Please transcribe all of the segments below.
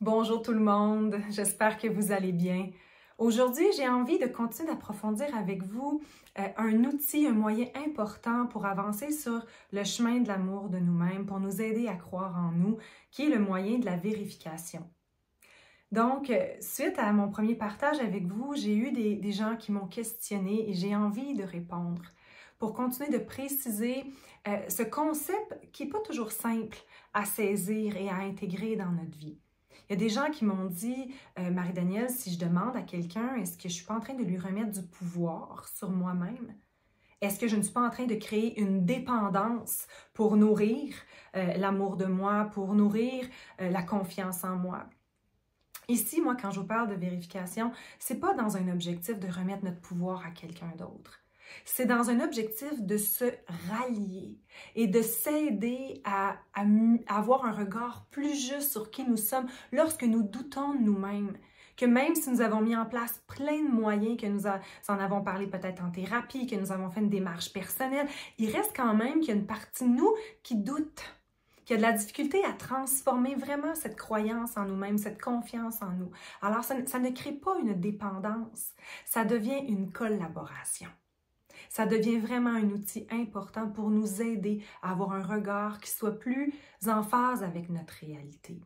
Bonjour tout le monde, j'espère que vous allez bien. Aujourd'hui, j'ai envie de continuer d'approfondir avec vous un outil, un moyen important pour avancer sur le chemin de l'amour de nous-mêmes, pour nous aider à croire en nous, qui est le moyen de la vérification. Donc, suite à mon premier partage avec vous, j'ai eu des gens qui m'ont questionné et j'ai envie de répondre pour continuer de préciser ce concept qui n'est pas toujours simple à saisir et à intégrer dans notre vie. Il y a des gens qui m'ont dit, Marie-Danielle, si je demande à quelqu'un, est-ce que je ne suis pas en train de lui remettre du pouvoir sur moi-même? Est-ce que je ne suis pas en train de créer une dépendance pour nourrir l'amour de moi, pour nourrir la confiance en moi? Ici, moi, quand je vous parle de vérification, ce n'est pas dans un objectif de remettre notre pouvoir à quelqu'un d'autre. C'est dans un objectif de se rallier et de s'aider à avoir un regard plus juste sur qui nous sommes lorsque nous doutons de nous-mêmes. Que même si nous avons mis en place plein de moyens, que nous en avons parlé peut-être en thérapie, que nous avons fait une démarche personnelle, il reste quand même qu'il y a une partie de nous qui doute, qui a de la difficulté à transformer vraiment cette croyance en nous-mêmes, cette confiance en nous. Alors, ça ne crée pas une dépendance, ça devient une collaboration. Ça devient vraiment un outil important pour nous aider à avoir un regard qui soit plus en phase avec notre réalité.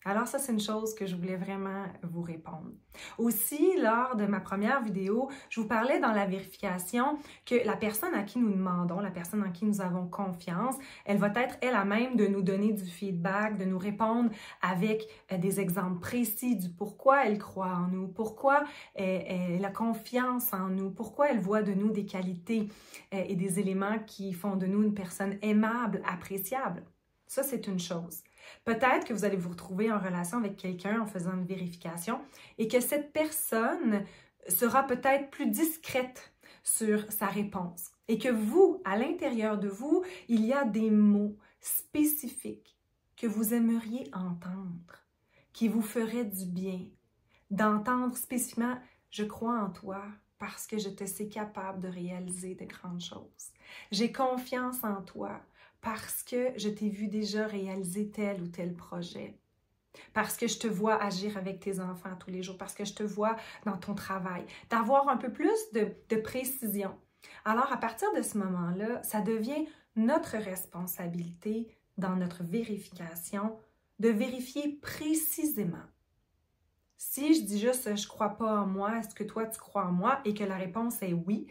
Alors ça, c'est une chose que je voulais vraiment vous répondre. Aussi, lors de ma première vidéo, je vous parlais dans la vérification que la personne à qui nous demandons, la personne en qui nous avons confiance, elle va être elle-même de nous donner du feedback, de nous répondre avec des exemples précis du pourquoi elle croit en nous, pourquoi elle a confiance en nous, pourquoi elle voit de nous des qualités et des éléments qui font de nous une personne aimable, appréciable. Ça, c'est une chose. Peut-être que vous allez vous retrouver en relation avec quelqu'un en faisant une vérification et que cette personne sera peut-être plus discrète sur sa réponse et que vous, à l'intérieur de vous, il y a des mots spécifiques que vous aimeriez entendre, qui vous feraient du bien, d'entendre spécifiquement « Je crois en toi ». Parce que je te sais capable de réaliser de grandes choses. J'ai confiance en toi parce que je t'ai vu déjà réaliser tel ou tel projet. Parce que je te vois agir avec tes enfants tous les jours. Parce que je te vois dans ton travail. D'avoir un peu plus de précision. Alors, à partir de ce moment-là, ça devient notre responsabilité dans notre vérification de vérifier précisément. Si je dis juste « je crois pas en moi, est-ce que toi tu crois en moi » et que la réponse est « oui »,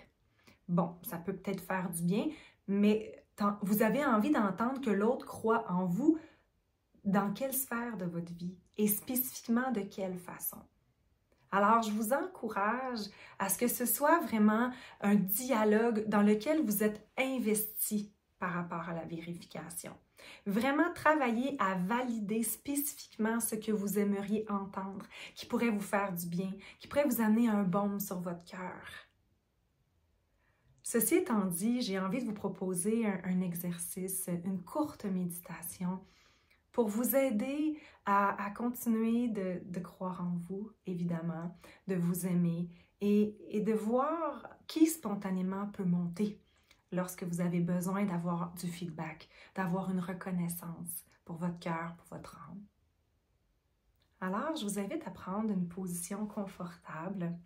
bon, ça peut peut-être faire du bien, mais vous avez envie d'entendre que l'autre croit en vous dans quelle sphère de votre vie et spécifiquement de quelle façon. Alors, je vous encourage à ce que ce soit vraiment un dialogue dans lequel vous êtes investi par rapport à la vérification. Vraiment travailler à valider spécifiquement ce que vous aimeriez entendre, qui pourrait vous faire du bien, qui pourrait vous amener un baume sur votre cœur. Ceci étant dit, j'ai envie de vous proposer un exercice, une courte méditation pour vous aider à continuer de croire en vous, évidemment, de vous aimer et de voir qui spontanément peut monter lorsque vous avez besoin d'avoir du feedback, d'avoir une reconnaissance pour votre cœur, pour votre âme. Alors, je vous invite à prendre une position confortable,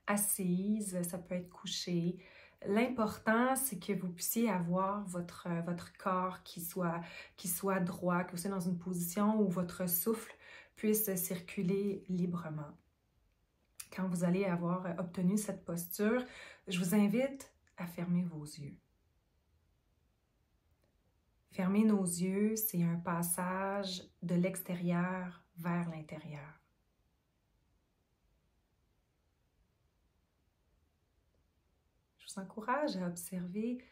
assise, ça peut être couché. L'important, c'est que vous puissiez avoir votre corps qui soit droit, que vous soyez dans une position où votre souffle puisse circuler librement. Quand vous allez avoir obtenu cette posture, je vous invite à fermer vos yeux. Fermer nos yeux, c'est un passage de l'extérieur vers l'intérieur. Je vous encourage à observer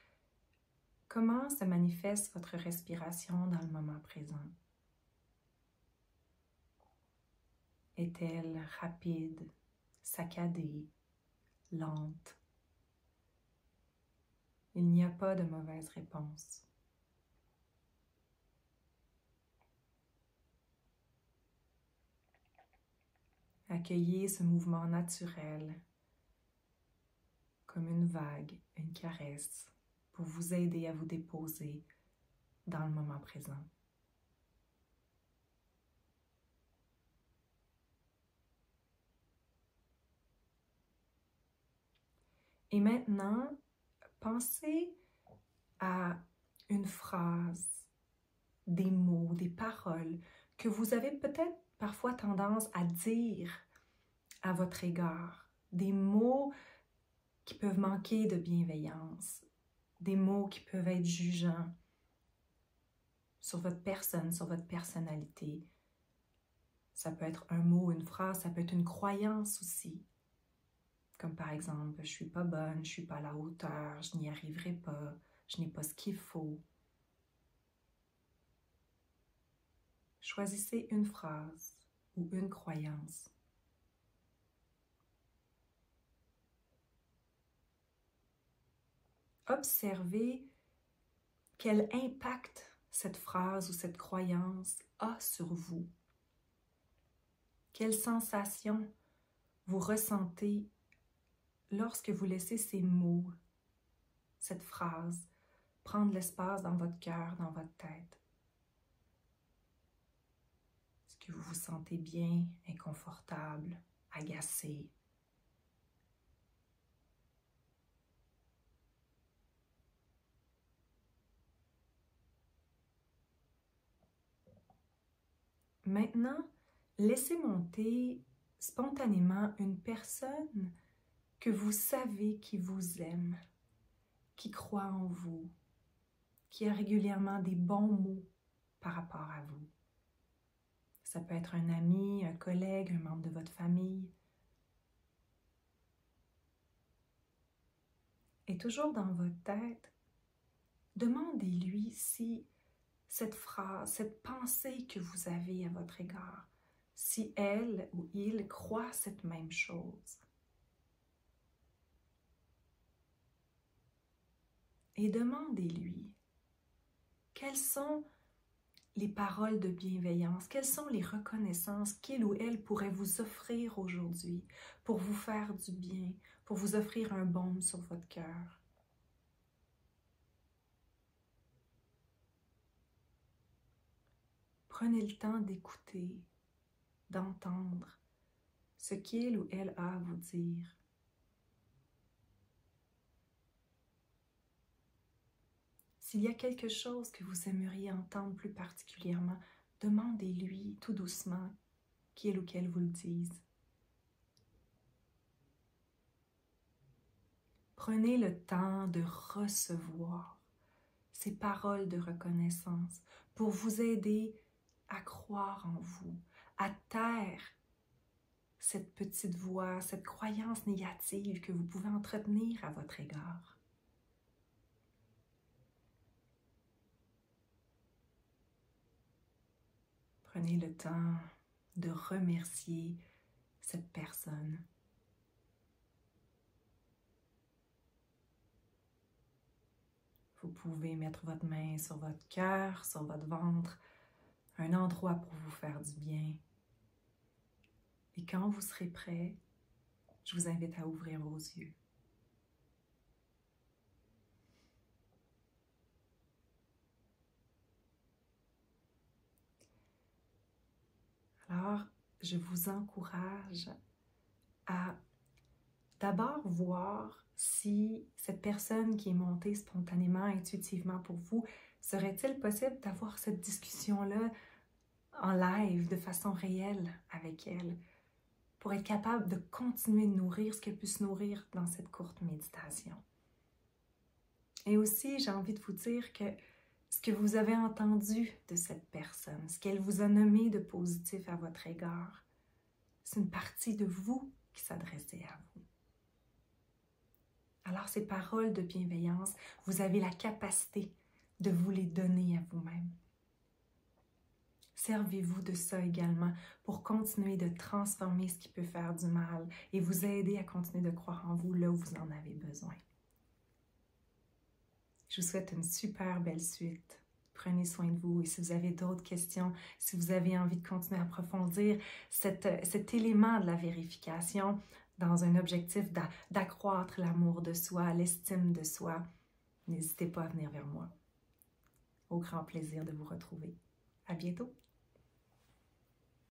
comment se manifeste votre respiration dans le moment présent. Est-elle rapide, saccadée, lente? Il n'y a pas de mauvaise réponse. Accueillez ce mouvement naturel comme une vague, une caresse pour vous aider à vous déposer dans le moment présent. Et maintenant, pensez à une phrase, des mots, des paroles que vous avez peut-être parfois tendance à dire à votre égard. Des mots qui peuvent manquer de bienveillance, des mots qui peuvent être jugeants sur votre personne, sur votre personnalité. Ça peut être un mot, une phrase, ça peut être une croyance aussi. Comme par exemple, je suis pas bonne, je suis pas à la hauteur, je n'y arriverai pas, je n'ai pas ce qu'il faut. Choisissez une phrase ou une croyance. Observez quel impact cette phrase ou cette croyance a sur vous. Quelles sensations vous ressentez lorsque vous laissez ces mots, cette phrase, prendre l'espace dans votre cœur, dans votre tête? Est-ce que vous vous sentez bien, inconfortable, agacé? Maintenant, laissez monter spontanément une personne que vous savez qui vous aime, qui croit en vous, qui a régulièrement des bons mots par rapport à vous. Ça peut être un ami, un collègue, un membre de votre famille. Et toujours dans votre tête, demandez-lui si cette phrase, cette pensée que vous avez à votre égard, si elle ou il croit cette même chose. Et demandez-lui, quelles sont les paroles de bienveillance, quelles sont les reconnaissances qu'il ou elle pourrait vous offrir aujourd'hui pour vous faire du bien, pour vous offrir un baume sur votre cœur. Prenez le temps d'écouter, d'entendre ce qu'il ou elle a à vous dire. S'il y a quelque chose que vous aimeriez entendre plus particulièrement, demandez-lui tout doucement qu'il ou qu'elle vous le dise. Prenez le temps de recevoir ces paroles de reconnaissance pour vous aider à croire en vous, à taire cette petite voix, cette croyance négative que vous pouvez entretenir à votre égard. Prenez le temps de remercier cette personne. Vous pouvez mettre votre main sur votre cœur, sur votre ventre, un endroit pour vous faire du bien. Et quand vous serez prêt, je vous invite à ouvrir vos yeux. Alors, je vous encourage à d'abord voir si cette personne qui est montée spontanément, intuitivement pour vous, serait-il possible d'avoir cette discussion-là en live, de façon réelle avec elle, pour être capable de continuer de nourrir ce qu'elle peut se nourrir dans cette courte méditation. Et aussi, j'ai envie de vous dire que ce que vous avez entendu de cette personne, ce qu'elle vous a nommé de positif à votre égard, c'est une partie de vous qui s'adressait à vous. Alors, ces paroles de bienveillance, vous avez la capacité de vous les donner à vous-même. Servez-vous de ça également pour continuer de transformer ce qui peut faire du mal et vous aider à continuer de croire en vous là où vous en avez besoin. Je vous souhaite une super belle suite. Prenez soin de vous et si vous avez d'autres questions, si vous avez envie de continuer à approfondir cet élément de la vérification dans un objectif d'accroître l'amour de soi, l'estime de soi, n'hésitez pas à venir vers moi. Au grand plaisir de vous retrouver. À bientôt!